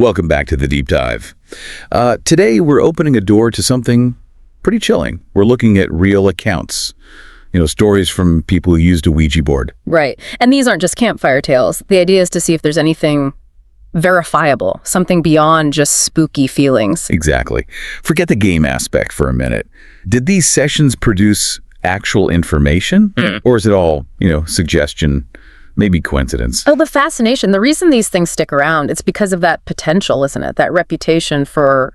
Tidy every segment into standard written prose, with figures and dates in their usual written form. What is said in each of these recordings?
Welcome back to the Deep Dive. Today, we're opening a door to something pretty chilling. We're looking at real accounts. Stories from people who used a Ouija board. Right. And these aren't just campfire tales. The idea is to see if there's anything verifiable, something beyond just spooky feelings. Exactly. Forget the game aspect for a minute. Did these sessions produce actual information? Or is it all, suggestion, maybe coincidence? Oh, the fascination. The reason these things stick around, it's because of that potential, isn't it? That reputation for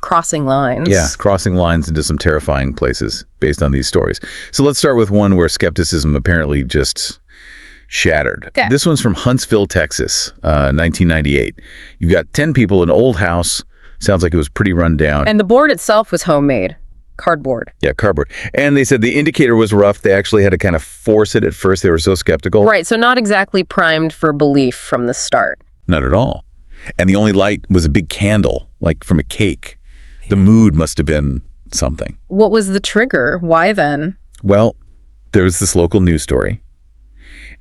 crossing lines. Yeah, crossing lines into some terrifying places based on these stories. So let's start with one where skepticism apparently just shattered. Okay. This one's from Huntsville, Texas, 1998. You've got 10 people in an old house. Sounds like it was pretty run down. And the board itself was homemade. Cardboard. Yeah, cardboard. And they said the indicator was rough. They actually had to kind of force it at first. They were so skeptical. Right, so not exactly primed for belief from the start. Not at all. And the only light was a big candle, like from a cake. The mood must have been something. What was the trigger? Why then? Well, there was this local news story.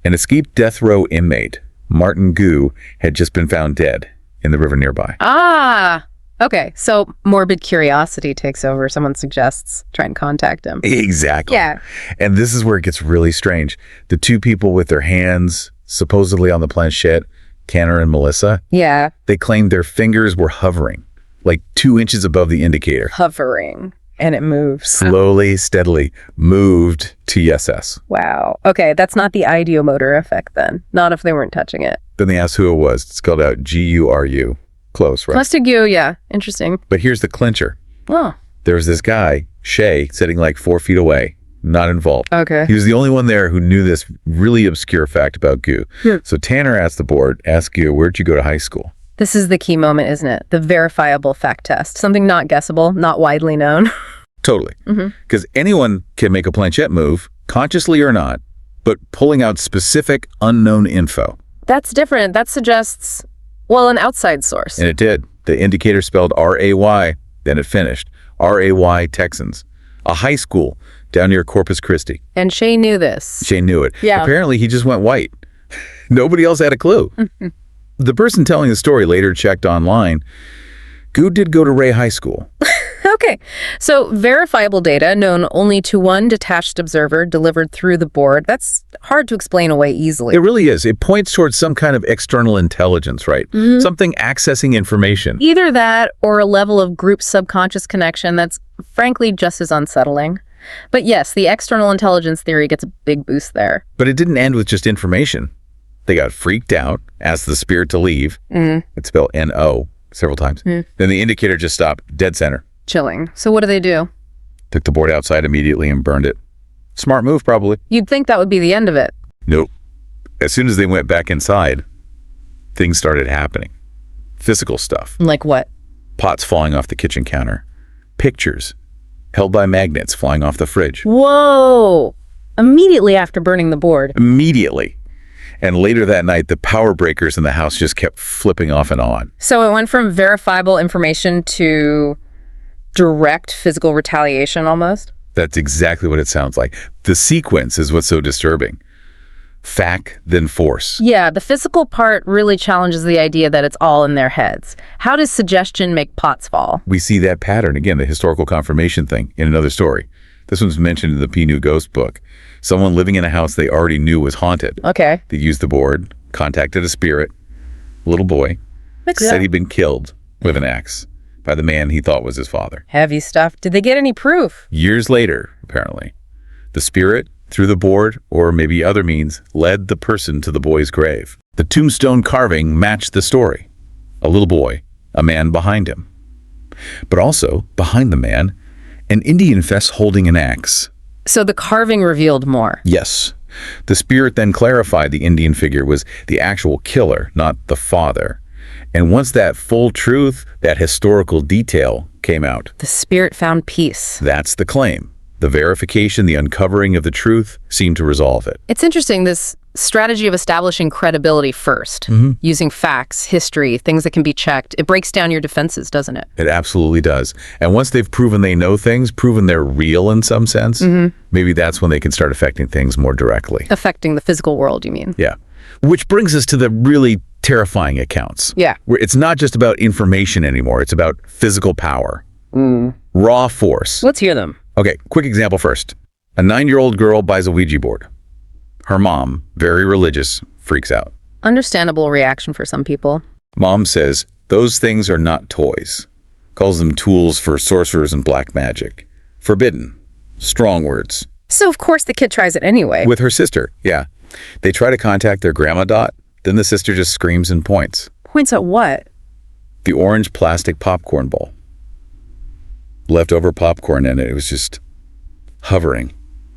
An escaped death row inmate, Martin Gu, had just been found dead in the river nearby. Ah, okay. So morbid curiosity takes over. Someone suggests try and contact him. Exactly. Yeah. And this is where it gets really strange. The two people with their hands supposedly on the planchette, Canner and Melissa, Yeah. they claimed their fingers were hovering, like 2 inches above the indicator. Hovering. And it moves. Slowly, steadily moved to yes. Wow. Okay, that's not the ideomotor effect then. Not if they weren't touching it. Then they asked who it was. It's spelled out G-U-R-U. Close, right? Plastic goo, yeah. Interesting. But here's the clincher. Oh, There was this guy, Shay, sitting like 4 feet away, not involved. okay. He was the only one there who knew this really obscure fact about Gu. Yeah. So Tanner asked the board, asked Gu, where'd you go to high school? This is the key moment, isn't it? The verifiable fact test. Something not guessable, not widely known. Totally. Because anyone can make a planchette move, consciously or not, but pulling out specific unknown info. That's different. That suggests, well, an outside source. And it did. The indicator spelled R-A-Y, then it finished. R-A-Y Texans. A high school down near Corpus Christi. And Shay knew this. Shay knew it. Yeah. Apparently, he just went white. Nobody else had a clue. The person telling the story later checked online. Gu did go to Ray High School. Okay, so verifiable data known only to one detached observer delivered through the board. That's hard to explain away easily. It really is. It points towards some kind of external intelligence, right? Something accessing information. Either that or a level of group subconscious connection that's frankly just as unsettling. But yes, the external intelligence theory gets a big boost there. But it didn't end with just information. They got freaked out, asked the spirit to leave. It's spelled N-O several times. Then the indicator just stopped, dead center. Chilling. So what do? Took the board outside immediately and burned it. Smart move, probably. You'd think that would be the end of it. Nope. As soon as they went back inside, things started happening. Physical stuff. Like what? Pots falling off the kitchen counter. Pictures held by magnets flying off the fridge. Whoa! Immediately after burning the board. Immediately. And later that night, the power breakers in the house just kept flipping off and on. So it went from verifiable information to direct physical retaliation almost? That's exactly what it sounds like. The sequence is what's so disturbing. Fact, then force. Yeah, the physical part really challenges the idea that it's all in their heads. How does suggestion make pots fall? We see that pattern, again, the historical confirmation thing, in another story. This one's mentioned in the Pinu Ghost book. Someone living in a house they already knew was haunted. Okay. They used the board, contacted a spirit, little boy, said he'd been killed with an axe by the man he thought was his father. Heavy stuff. Did they get any proof? Years later, apparently, the spirit, through the board, or maybe other means, led the person to the boy's grave. The tombstone carving matched the story. A little boy, a man behind him. But also, behind the man, an Indian fess holding an axe. So the carving revealed more. Yes. The spirit then clarified the Indian figure was the actual killer, not the father. And once that full truth, that historical detail came out, The spirit found peace. that's the claim. The verification, the uncovering of the truth seemed to resolve it. It's interesting, this strategy of establishing credibility first, using facts, history, things that can be checked. It breaks down your defenses, doesn't it? It absolutely does. And once they've proven they know things, proven they're real in some sense, maybe that's when they can start affecting things more directly. Affecting the physical world, you mean? Yeah. Which brings us to the really terrifying accounts. Yeah. Where it's not just about information anymore. It's about physical power. Raw force. Let's hear them. Okay, quick example first. A 9-year-old girl buys a Ouija board. Her mom, very religious, freaks out. Understandable reaction for some people. Mom says, those things are not toys. Calls them tools for sorcerers and black magic. Forbidden. Strong words. So, of course, the kid tries it anyway. With her sister, yeah. They try to contact their grandma Dot. Then the sister just screams and points. Points at what? The orange plastic popcorn bowl. Leftover popcorn in it. It was just hovering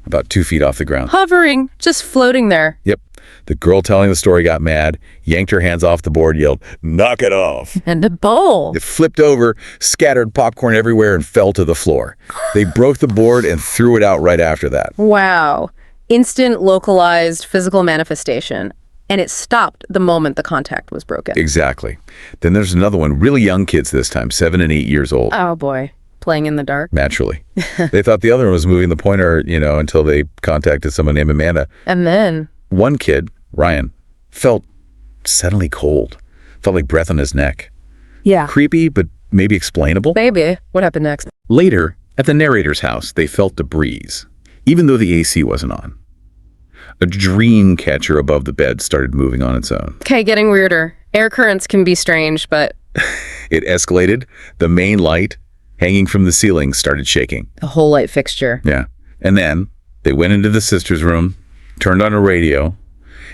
about 2 feet off the ground. Hovering, just floating there. Yep. The girl telling the story got mad, yanked her hands off the board, yelled, "Knock it off." And a bowl. It flipped over, scattered popcorn everywhere, and fell to the floor. They broke the board and threw it out right after that. Wow. Instant, localized, physical manifestation. And it stopped the moment the contact was broken. Exactly. Then there's another one, really young kids this time, 7 and 8 years old. Oh, boy. Playing in the dark. Naturally. They thought the other one was moving the pointer, until they contacted someone named Amanda. And then? One kid, Ryan, felt suddenly cold. Felt like breath on his neck. Yeah. Creepy, but maybe explainable. Maybe. What happened next? Later, at the narrator's house, they felt a breeze, even though the AC wasn't on. A dream catcher above the bed started moving on its own. Okay, getting weirder. Air currents can be strange, but... It escalated. The main light, hanging from the ceiling, started shaking. The whole light fixture. Yeah. And then they went into the sister's room, turned on a radio,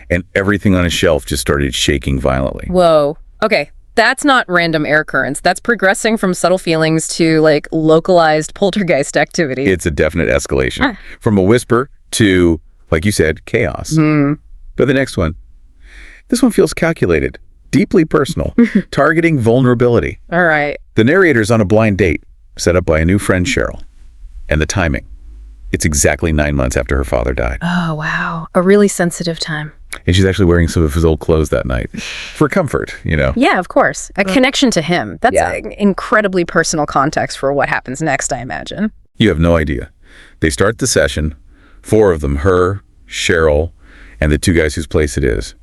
and everything on a shelf just started shaking violently. Whoa. Okay, that's not random air currents. That's progressing from subtle feelings to, localized poltergeist activity. It's a definite escalation. From a whisper to, like you said, chaos. But the next one, this one feels calculated, deeply personal, targeting vulnerability. All right. The narrator's on a blind date, set up by a new friend, Cheryl. And the timing. It's exactly 9 months after her father died. Oh, wow. A really sensitive time. And she's actually wearing some of his old clothes that night. For comfort, Yeah, of course. A connection to him. That's an incredibly personal context for what happens next, I imagine. You have no idea. They start the session, 4 of them, her, Cheryl, and the 2 guys whose place it is.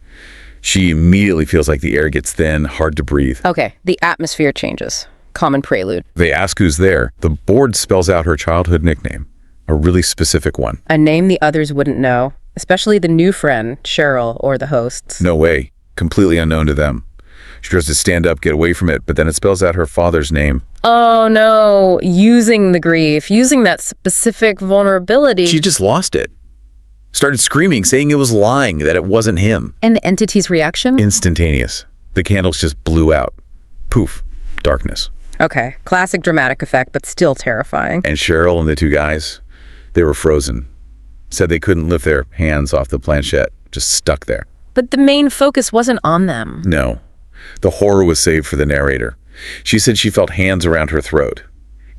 She immediately feels like the air gets thin, hard to breathe. Okay, the atmosphere changes. Common prelude. They ask who's there. The board spells out her childhood nickname, a really specific one. A name the others wouldn't know, especially the new friend, Cheryl, or the hosts. No way. Completely unknown to them. She tries to stand up, get away from it, but then it spells out her father's name. Oh, no. Using the grief, using that specific vulnerability. She just lost it. Started screaming, saying it was lying, that it wasn't him. And the entity's reaction? Instantaneous. The candles just blew out. Poof. Darkness. Okay. Classic dramatic effect, but still terrifying. And Cheryl and the 2 guys, they were frozen. Said they couldn't lift their hands off the planchette. Just stuck there. But the main focus wasn't on them. No. The horror was saved for the narrator. She said she felt hands around her throat.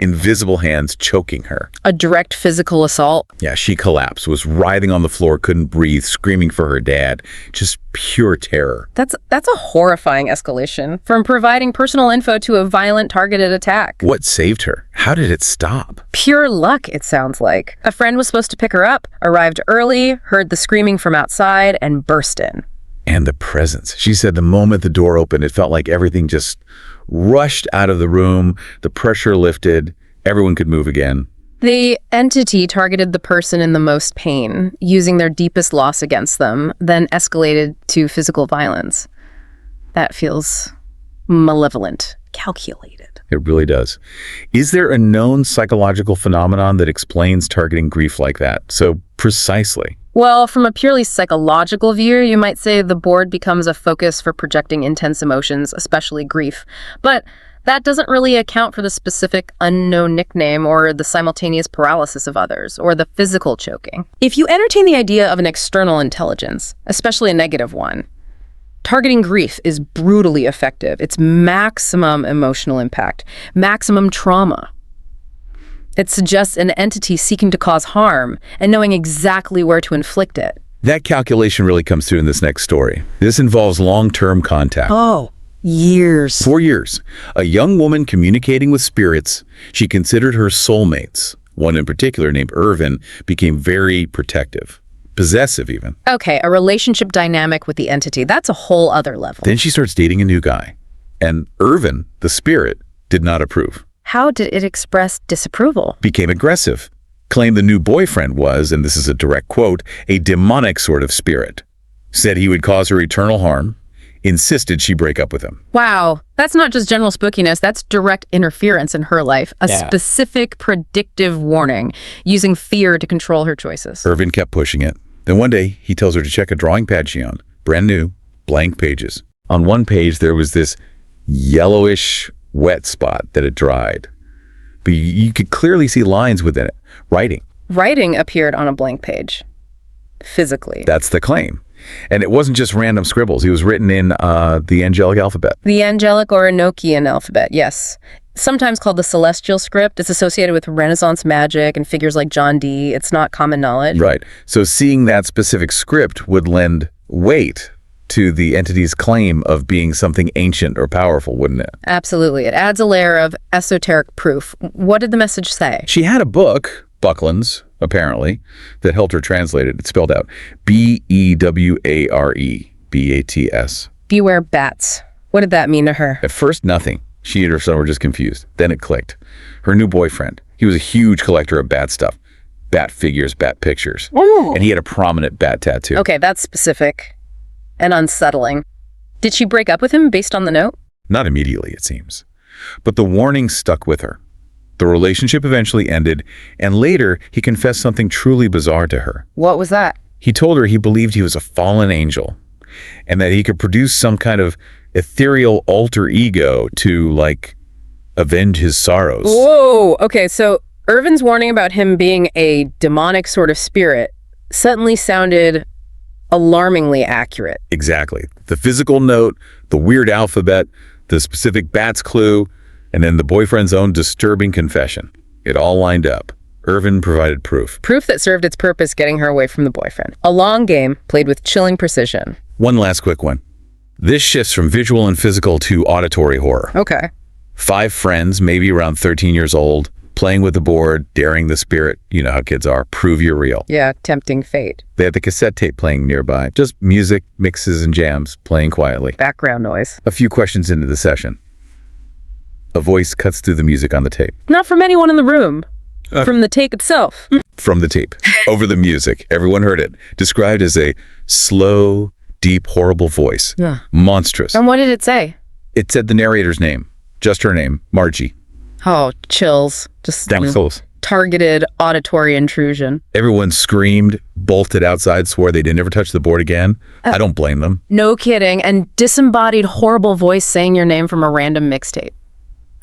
Invisible hands choking her. A direct physical assault? Yeah, she collapsed, was writhing on the floor, couldn't breathe, screaming for her dad. Just pure terror. That's a horrifying escalation. From providing personal info to a violent targeted attack. What saved her? How did it stop? Pure luck, it sounds like. A friend was supposed to pick her up, arrived early, heard the screaming from outside, and burst in. And the presence. She said the moment the door opened, it felt like everything just rushed out of the room. The pressure lifted. Everyone could move again. The entity targeted the person in the most pain, using their deepest loss against them, then escalated to physical violence. That feels malevolent, calculated. It really does. Is there a known psychological phenomenon that explains targeting grief like that so precisely? Well, from a purely psychological view, you might say the board becomes a focus for projecting intense emotions, especially grief. But that doesn't really account for the specific unknown nickname or the simultaneous paralysis of others or the physical choking. If you entertain the idea of an external intelligence, especially a negative one, targeting grief is brutally effective. It's maximum emotional impact, maximum trauma. It suggests an entity seeking to cause harm and knowing exactly where to inflict it. That calculation really comes through in this next story. This involves long-term contact. Oh, years. 4 years. A young woman communicating with spirits she considered her soulmates. One in particular, named Irvin, became very protective. possessive even. Okay, a relationship dynamic with the entity. That's a whole other level. Then she starts dating a new guy. And Irvin, the spirit, did not approve. How did it express disapproval? Became aggressive. Claimed the new boyfriend was, and this is a direct quote, a demonic sort of spirit. Said he would cause her eternal harm. Insisted she break up with him. Wow, that's not just general spookiness, that's direct interference in her life. A specific predictive warning, using fear to control her choices. Irvin kept pushing it. Then one day, he tells her to check a drawing pad she owned. Brand new, blank pages. On one page, there was this yellowish wet spot that had dried. But you could clearly see lines within it. Writing. Writing appeared on a blank page. Physically. That's the claim. And it wasn't just random scribbles. He was written in the angelic alphabet. The angelic or Enochian alphabet, yes. Sometimes called the celestial script. It's associated with Renaissance magic and figures like John Dee. It's not common knowledge. Right. So seeing that specific script would lend weight to the entity's claim of being something ancient or powerful, wouldn't it? Absolutely. It adds a layer of esoteric proof. What did the message say? She had a book, Buckland's, apparently, that helped her translate it. It's spelled out Beware, B-A-T-S. Beware bats. What did that mean to her? At first, nothing. She and her son were just confused. Then it clicked. Her new boyfriend, he was a huge collector of bat stuff. Bat figures, bat pictures. Ooh. And he had a prominent bat tattoo. Okay, that's specific and unsettling. Did she break up with him based on the note? Not immediately, it seems. But the warning stuck with her. The relationship eventually ended, and later he confessed something truly bizarre to her. What was that? He told her he believed he was a fallen angel, and that he could produce some kind of ethereal alter ego to, like, avenge his sorrows. Whoa! Okay, so Irvin's warning about him being a demonic sort of spirit suddenly sounded alarmingly accurate. Exactly. The physical note, the weird alphabet, the specific bat's clue, and then the boyfriend's own disturbing confession. It all lined up. Irvin provided proof. Proof that served its purpose, getting her away from the boyfriend. A long game played with chilling precision. One last quick one. This shifts from visual and physical to auditory horror. Okay. 5 friends, maybe around 13 years old, playing with the board, daring the spirit, you know how kids are, prove you're real. Yeah, tempting fate. They had the cassette tape playing nearby. Just music, mixes, and jams, playing quietly. Background noise. A few questions into the session. A voice cuts through the music on the tape. Not from anyone in the room. From the tape itself. From the tape. Over the music. Everyone heard it. Described as a slow, deep, horrible voice. Yeah. Monstrous. And what did it say? It said the narrator's name. Just her name. Margie. Oh, chills. Just Damn souls. targeted auditory intrusion. Everyone screamed, bolted outside, swore they'd never touch the board again. I don't blame them. No kidding. And disembodied horrible voice saying your name from a random mixtape.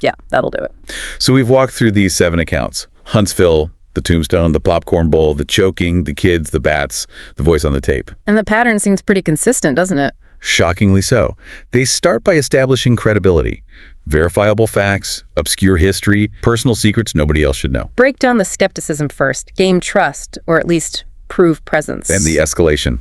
Yeah, that'll do it. So we've walked through these 7 accounts. Huntsville, the tombstone, the popcorn bowl, the choking, the kids, the bats, the voice on the tape. And the pattern seems pretty consistent, doesn't it? Shockingly so. They start by establishing credibility. Verifiable facts, obscure history, personal secrets nobody else should know. Break down the skepticism first. Gain trust, or at least prove presence. And the escalation.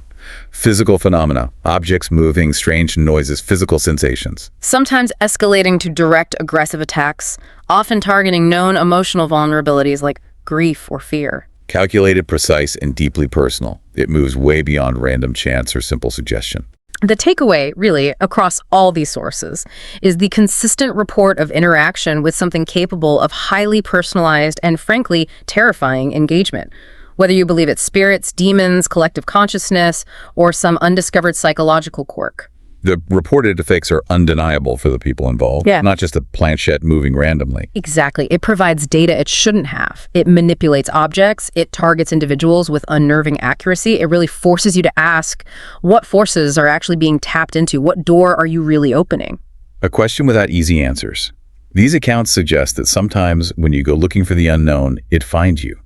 Physical phenomena, objects moving, strange noises, physical sensations. Sometimes escalating to direct aggressive attacks, often targeting known emotional vulnerabilities like grief or fear. Calculated, precise, and deeply personal. It moves way beyond random chance or simple suggestion. The takeaway, really, across all these sources, is the consistent report of interaction with something capable of highly personalized and, frankly, terrifying engagement. Whether you believe it's spirits, demons, collective consciousness, or some undiscovered psychological quirk. The reported effects are undeniable for the people involved, not just a planchette moving randomly. Exactly. It provides data it shouldn't have. It manipulates objects. It targets individuals with unnerving accuracy. It really forces you to ask, what forces are actually being tapped into? What door are you really opening? A question without easy answers. These accounts suggest that sometimes when you go looking for the unknown, it finds you.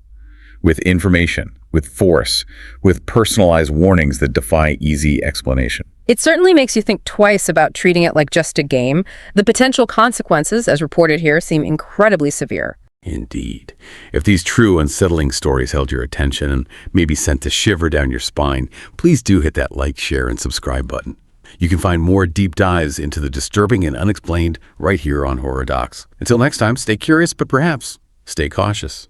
With information, with force, with personalized warnings that defy easy explanation. It certainly makes you think twice about treating it like just a game. The potential consequences, as reported here, seem incredibly severe. Indeed. If these true, unsettling stories held your attention and maybe sent a shiver down your spine, please do hit that like, share, and subscribe button. You can find more deep dives into the disturbing and unexplained right here on Horror Docx. Until next time, stay curious, but perhaps stay cautious.